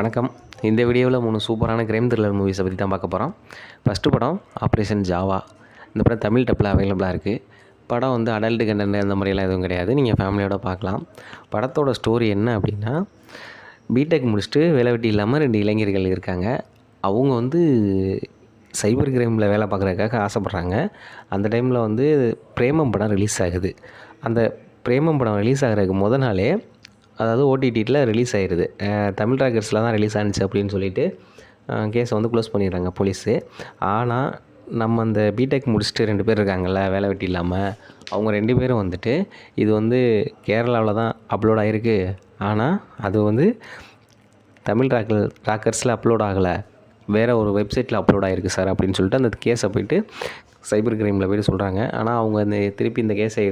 வணக்கம். இந்த வீடியோவில் 3 சூப்பரான கிரைம் த்ரில்லர் மூவிஸை பற்றி தான் பார்க்க போகிறோம். ஃபஸ்ட்டு படம் ஆப்ரேஷன் ஜாவா. இந்த படம் தமிழ் டப்பில் அவைலபிளாக இருக்குது. படம் வந்து அடல்ட் கண்டென்ட் அந்த மாதிரிலாம் எதுவும் கிடையாது. நீங்கள் ஃபேமிலியோட பார்க்கலாம். படத்தோட ஸ்டோரி என்ன அப்படின்னா, பிடெக் முடிச்சுட்டு வேலை வெட்டி இல்லாமல் 2 இளைஞர்கள் இருக்காங்க. அவங்க வந்து சைபர் கிரைமில் வேலை பார்க்குறதுக்காக ஆசைப்பட்றாங்க. அந்த டைமில் வந்து பிரேமம் படம் ரிலீஸ் ஆகுது. அந்த பிரேமம் படம் ரிலீஸ் ஆகிறதுக்கு முத நாளே, அதாவது ஓடிடியில் ரிலீஸ் ஆகிடுது. தமிழ் ராக்கர்ஸில் தான் ரிலீஸ் ஆனிச்சு அப்படின்னு சொல்லிட்டு கேஸை வந்து க்ளோஸ் பண்ணிடுறாங்க போலீஸு. ஆனால் நம்ம அந்த பிடெக் முடிச்சுட்டு 2 பேர் இருக்காங்கள்ல, வேலை வெட்டி இல்லாமல், அவங்க 2 பேரும் வந்துட்டு இது வந்து கேரளாவில் தான் அப்லோட் ஆகிருக்கு, ஆனால் அது வந்து தமிழ் ராக்கர்ஸில் அப்லோட் ஆகலை, வேறு ஒரு வெப்சைட்டில் அப்லோட் ஆகிருக்கு சார் அப்படின்னு சொல்லிட்டு அந்த கேஸை போய்ட்டு சைபர் கிரைமில் போய்ட்டு சொல்கிறாங்க. ஆனால் அவங்க திருப்பி இந்த கேஸை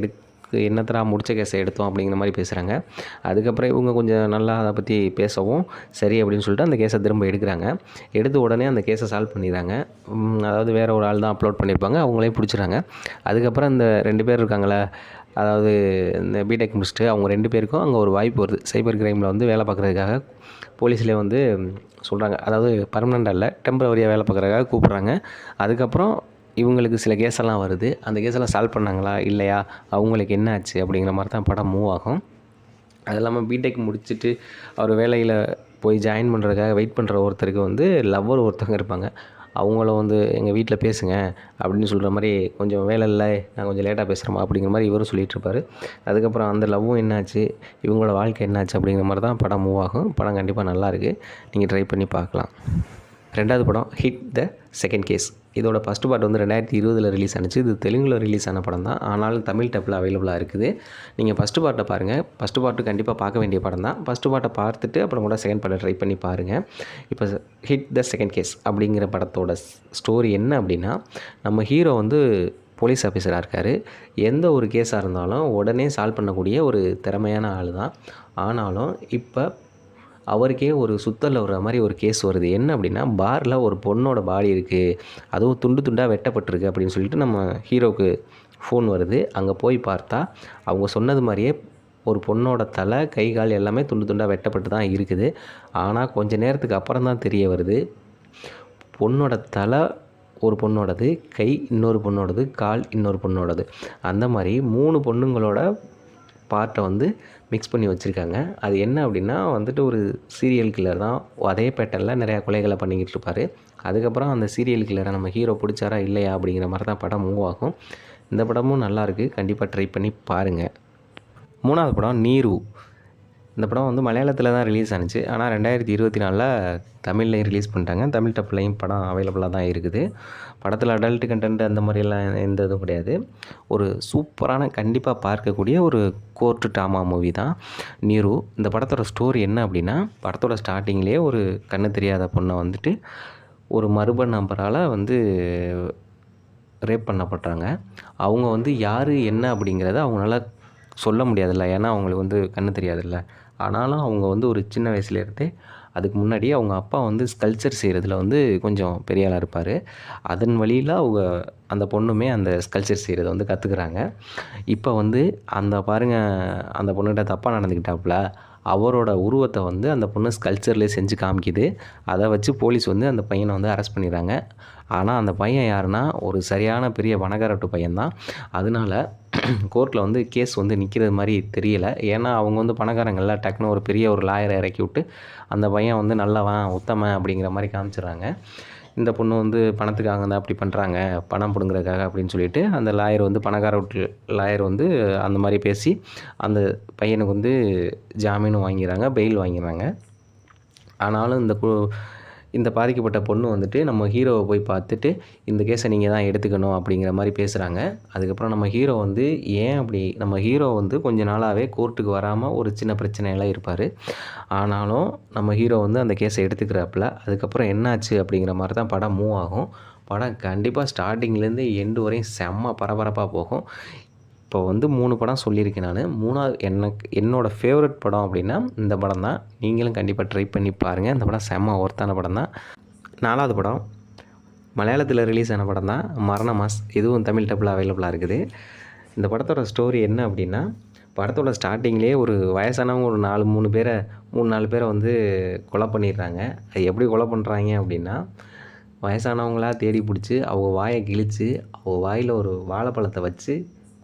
என்னத்தடா முடித்த கேஸை எடுத்தோம் அப்படிங்கிற மாதிரி பேசுகிறாங்க. அதுக்கப்புறம் இவங்க கொஞ்சம் நல்லா அதை பற்றி பேசவும் சரி அப்படின்னு சொல்லிட்டு அந்த கேஸை திரும்ப எடுக்கிறாங்க. எடுத்த உடனே அந்த கேஸை சால்வ் பண்ணிடுறாங்க. அதாவது வேறு ஒரு ஆள் தான் அப்லோட் பண்ணியிருப்பாங்க, அவங்களே பிடிச்சிறாங்க. அதுக்கப்புறம் இந்த 2 பேர் இருக்காங்களே, அதாவது இந்த பிடெக் முடிச்சுட்டு அவங்க 2 பேருக்கும் அங்கே ஒரு வாய்ப்பு வருது. சைபர் கிரைமில் வந்து வேலை பார்க்குறதுக்காக போலீஸ்லேயே வந்து சொல்கிறாங்க. அதாவது பர்மனெண்ட்டாக இல்லை, டெம்பரவரியாக வேலை பார்க்குறதுக்காக கூப்பிட்றாங்க. அதுக்கப்புறம் இவங்களுக்கு சில கேஸெல்லாம் வருது. அந்த கேஸெல்லாம் சால்வ் பண்ணாங்களா இல்லையா, அவங்களுக்கு என்ன ஆச்சு அப்படிங்கிற மாதிரி தான் படம் மூவ் ஆகும். அது இல்லாமல் பிடெக் முடிச்சுட்டு அவர் வேலையில் போய் ஜாயின் பண்ணுறதுக்காக வெயிட் பண்ணுற ஒருத்தருக்கு வந்து லவ்வர் ஒருத்தவங்க இருப்பாங்க. அவங்கள வந்து எங்கள் வீட்டில் பேசுங்க அப்படின்னு சொல்கிற மாதிரி, கொஞ்சம் வேலை இல்லை, நான் கொஞ்சம் லேட்டாக பேசுகிறேம்மா அப்படிங்கிற மாதிரி இவரும் சொல்லிகிட்ருப்பார். அதுக்கப்புறம் அந்த லவ்வும் என்னாச்சு, இவங்களோட வாழ்க்கை என்னாச்சு அப்படிங்கிற மாதிரி தான் படம் மூவ் ஆகும். படம் கண்டிப்பாக நல்லாயிருக்கு, நீங்கள் ட்ரை பண்ணி பார்க்கலாம். 2வது படம் ஹிட் த செகண்ட் கேஸ். இதோட ஃபஸ்ட்டு பார்ட் வந்து 2020 ரிலீஸ் ஆனிச்சு. இது தெலுங்கில் ரிலீஸ் ஆன படம் தான், ஆனாலும் தமிழ் டப்பில் அவைலபிளாக இருக்குது. நீங்கள் ஃபஸ்ட்டு பார்ட்டை பாருங்கள். ஃபஸ்ட்டு பார்ட்டு கண்டிப்பாக பார்க்க வேண்டிய படம் தான். ஃபஸ்ட்டு பார்ட்டை பார்த்துட்டு அப்புறம் கூட செகண்ட் பார்ட்டை ட்ரை பண்ணி பாருங்கள். இப்போ ஹிட் த செகண்ட் கேஸ் அப்படிங்கிற படத்தோட ஸ்டோரி என்ன அப்படின்னா, நம்ம ஹீரோ வந்து போலீஸ் ஆஃபீஸராக இருக்கார். எந்த ஒரு கேஸாக இருந்தாலும் உடனே சால்வ் பண்ணக்கூடிய ஒரு திறமையான ஆள் தான். ஆனாலும் இப்போ அவருக்கே ஒரு சுத்தலில் வர மாதிரி ஒரு கேஸ் வருது. என்ன அப்படின்னா, பாரில் ஒரு பொண்ணோட பாடி இருக்குது, அதுவும் துண்டு துண்டாக வெட்டப்பட்டிருக்கு அப்படின்னு சொல்லிட்டு நம்ம ஹீரோவுக்கு ஃபோன் வருது. அங்கே போய் பார்த்தா அவங்க சொன்னது மாதிரியே ஒரு பொண்ணோட தலை, கை, கால் எல்லாமே துண்டு துண்டாக வெட்டப்பட்டு தான் இருக்குது. ஆனால் கொஞ்சம் நேரத்துக்கு அப்புறம் தான் தெரிய வருது, பொண்ணோட தலை ஒரு பொண்ணோடது, கை இன்னொரு பொண்ணோடது, கால் இன்னொரு பொண்ணோடது, அந்த மாதிரி 3 பொண்ணுங்களோட பார்ட்டை வந்து மிக்ஸ் பண்ணி வச்சுருக்காங்க. அது என்ன அப்படின்னா வந்துட்டு ஒரு சீரியல் கில்லர் தான். அதே பேட்டர்னில் நிறையா கொலைகளை பண்ணிக்கிட்டு இருப்பார். அதுக்கப்புறம் அந்த சீரியல் கில்லரை நம்ம ஹீரோ பிடிச்சாரா இல்லையா அப்படிங்கிற மாதிரி தான் படம் மூவ் ஆகும். இந்த படமும் நல்லாயிருக்கு, கண்டிப்பாக ட்ரை பண்ணி பாருங்கள். 3வது படம் நீரு. இந்த படம் வந்து மலையாளத்தில் தான் ரிலீஸ் ஆனிச்சு, ஆனால் 2024 தமிழ்லையும் ரிலீஸ் பண்ணிட்டாங்க. தமிழ் டப்லையும் படம் அவைலபிளாக தான் இருக்குது. படத்தில் அடல்ட் கண்டென்ட் அந்த மாதிரியெல்லாம் எந்த இதுவும் கிடையாது. ஒரு சூப்பரான, கண்டிப்பாக பார்க்கக்கூடிய ஒரு கோர்ட்டு ட்ராமா மூவி தான் நீரு. இந்த படத்தோட ஸ்டோரி என்ன அப்படின்னா, படத்தோட ஸ்டார்டிங்லேயே ஒரு கண்ணு தெரியாத பொண்ணை வந்துட்டு ஒரு மர்ம நபரால் வந்து ரேப் பண்ணப்படுறாங்க. அவங்க வந்து யார் என்ன அப்படிங்கிறத அவங்களால சொல்ல முடியாதுல்ல, ஏன்னா அவங்களுக்கு வந்து கண்ணு தெரியாதுல்ல. ஆனாலும் அவங்க வந்து ஒரு சின்ன வயசுலேருந்தே, அதுக்கு முன்னாடியே அவங்க அப்பா வந்து ஸ்கல்ப்சர் செய்கிறதுல வந்து கொஞ்சம் பெரிய ஆளாக இருப்பார். அதன் வழியில் அவங்க அந்த பொண்ணுமே அந்த ஸ்கல்ப்சர் செய்கிறத வந்து கற்றுக்குறாங்க. இப்போ வந்து அந்த பாருங்கள், அந்த பொண்ணுகிட்ட தப்பாக நடந்துக்கிட்டாப்புல, அவரோட உருவத்தை வந்து அந்த பொண்ணு ஸ்கல்ப்சர்லேயே செஞ்சு காமிக்குது. அதை வச்சு போலீஸ் வந்து அந்த பையனை வந்து அரெஸ்ட் பண்ணிடுறாங்க. ஆனால் அந்த பையன் யாருன்னா, ஒரு சரியான பெரிய பணக்காரட்டு பையன்தான். அதனால கோர்ட்டில் வந்து கேஸ் வந்து நிற்கிறது மாதிரி தெரியலை. ஏன்னா அவங்க வந்து பணக்காரங்கள்ல, டக்குன்னு ஒரு பெரிய ஒரு லாயரை இறக்கி விட்டு அந்த பையன் வந்து நல்லவன், உத்தமன் அப்படிங்கிற மாதிரி காமிச்சிடுறாங்க. இந்த பொண்ணு வந்து பணத்துக்காக தான் அப்படி பண்ணுறாங்க, பணம் பிடுங்குறதுக்காக அப்படின்னு சொல்லிட்டு அந்த லாயர் வந்து பணக்கார வீட்டு லாயர் வந்து அந்த மாதிரி பேசி அந்த பையனுக்கு வந்து ஜாமீனும் வாங்கிறாங்க, பெயில் வாங்கிறாங்க. ஆனாலும் இந்த பாதிக்கப்பட்ட பொண்ணு வந்துட்டு நம்ம ஹீரோவை போய் பார்த்துட்டு இந்த கேஸை நீங்கள் தான் எடுத்துக்கணும் அப்படிங்கிற மாதிரி பேசுகிறாங்க. அதுக்கப்புறம் நம்ம ஹீரோ வந்து நம்ம ஹீரோ வந்து கொஞ்ச நாளாகவே கோர்ட்டுக்கு வராமல் ஒரு சின்ன பிரச்சனையெல்லாம் இருப்பார். ஆனாலும் நம்ம ஹீரோ வந்து அந்த கேஸை எடுத்துக்கிறாப்புல. அதுக்கப்புறம் என்னாச்சு அப்படிங்கிற மாதிரி தான் படம் மூவ் ஆகும். படம் கண்டிப்பாக ஸ்டார்டிங்லேருந்து எண்டு வரையும் செம்ம பரபரப்பாக போகும். இப்போ வந்து 3 படம் சொல்லியிருக்கேன் நான். 3வது என்னோடய ஃபேவரட் படம் அப்படின்னா இந்த படம் தான். நீங்களும் கண்டிப்பாக ட்ரை பண்ணி பாருங்கள். இந்த படம் செம்ம ஒர்த்தான படம் தான். 4வது படம் மலையாளத்தில் ரிலீஸ் ஆன படம் தான், மரண மாஸ். இதுவும் தமிழ் டப்பில் அவைலபிளாக இருக்குது. இந்த படத்தோட ஸ்டோரி என்ன அப்படின்னா, படத்தோட ஸ்டார்ட்டிங்லேயே ஒரு வயசானவங்க ஒரு 3-4 பேரை வந்து கொலை பண்ணிடுறாங்க. அது எப்படி கொலை பண்ணுறாங்க அப்படின்னா, வயசானவங்களா தேடி பிடிச்சி அவங்க வாயை கிழித்து அவங்க வாயில் ஒரு வாழைப்பழத்தை வச்சு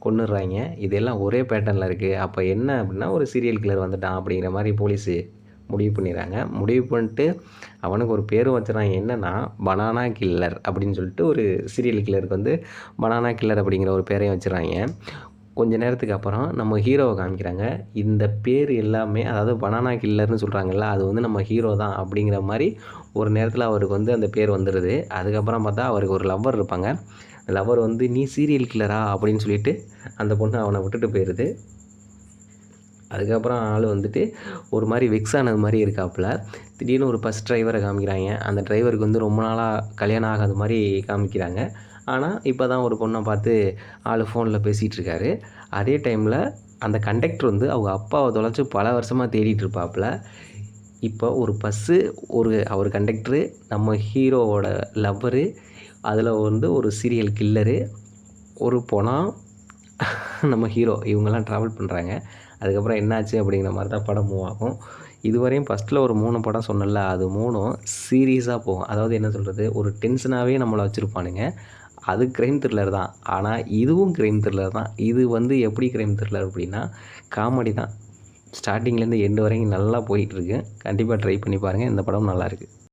கொன்னுடுறாங்க. இதெல்லாம் ஒரே பேட்டர்னில் இருக்குது. அப்போ என்ன அப்படின்னா, ஒரு சீரியல் கில்லர் வந்துட்டான் அப்படிங்கிற மாதிரி போலீஸு முடிவு பண்ணிடுறாங்க. முடிவு பண்ணிட்டு அவனுக்கு ஒரு பேரும் வச்சுறாங்க. என்னென்னா, பனானா கில்லர் அப்படின்னு சொல்லிட்டு ஒரு சீரியல் கில்லருக்கு வந்து பனானா கில்லர் அப்படிங்கிற ஒரு பேரையும் வச்சுறாங்க. கொஞ்ச நேரத்துக்கு அப்புறம் நம்ம ஹீரோவை காமிக்கிறாங்க. இந்த பேர் எல்லாமே, அதாவது பனானா கில்லர்னு சொல்கிறாங்கல்ல, அது வந்து நம்ம ஹீரோ தான் அப்படிங்கிற மாதிரி ஒரு நேரத்தில் அவருக்கு வந்து அந்த பேர் வந்துடுது. அதுக்கப்புறம் பார்த்தா அவருக்கு ஒரு லவ்வர் இருப்பாங்க. லவ்வர் வந்து, நீ சீரியல் கில்லரா அப்படின்னு சொல்லிட்டு அந்த பொண்ணு அவனை விட்டுட்டு போயிடுது. அதுக்கப்புறம் ஆள் வந்துட்டு ஒரு மாதிரி வெக்ஸ் ஆனது மாதிரி இருக்காப்புல. திடீர்னு ஒரு பஸ் டிரைவரை காமிக்கிறாங்க. அந்த டிரைவருக்கு வந்து ரொம்ப நாளாக கல்யாணம் ஆகாத மாதிரி காமிக்கிறாங்க. ஆனால் இப்போ தான் ஒரு பொண்ணை பார்த்து ஆள் ஃபோனில் பேசிகிட்டு இருக்காரு. அதே டைமில் அந்த கண்டக்டர் வந்து அவங்க அப்பாவை தொலைச்சி பல வருஷமாக தேடிட்டு இருப்பாப்புல. இப்போ ஒரு பஸ்ஸு, அவர் கண்டக்டரு, நம்ம ஹீரோவோட லவ்வரு, அதில் வந்து ஒரு சீரியல் கில்லரு, ஒரு பொணம், நம்ம ஹீரோ, இவங்கெல்லாம் ட்ராவல் பண்ணுறாங்க. அதுக்கப்புறம் என்னாச்சு அப்படிங்கிற மாதிரி தான் படம் மூவ் ஆகும். இதுவரையும் ஃபஸ்ட்டில் ஒரு 3 படம் சொன்னேன்ல, அது 3ம் சீரியஸாக போகும். அதாவது என்ன சொல்கிறது, ஒரு டென்ஷனாகவே நம்மளை வச்சுருப்பானுங்க. அது க்ரைம் த்ரில்லர் தான். ஆனால் இதுவும் க்ரைம் த்ரில்லர் தான். இது வந்து எப்படி க்ரைம் த்ரில்லர் அப்படின்னா, காமெடி தான். ஸ்டார்டிங்லேருந்து எண்டு வரைக்கும் நல்லா போயிட்டுருக்கு. கண்டிப்பாக ட்ரை பண்ணி பாருங்கள். இந்த படம் நல்லாயிருக்கு.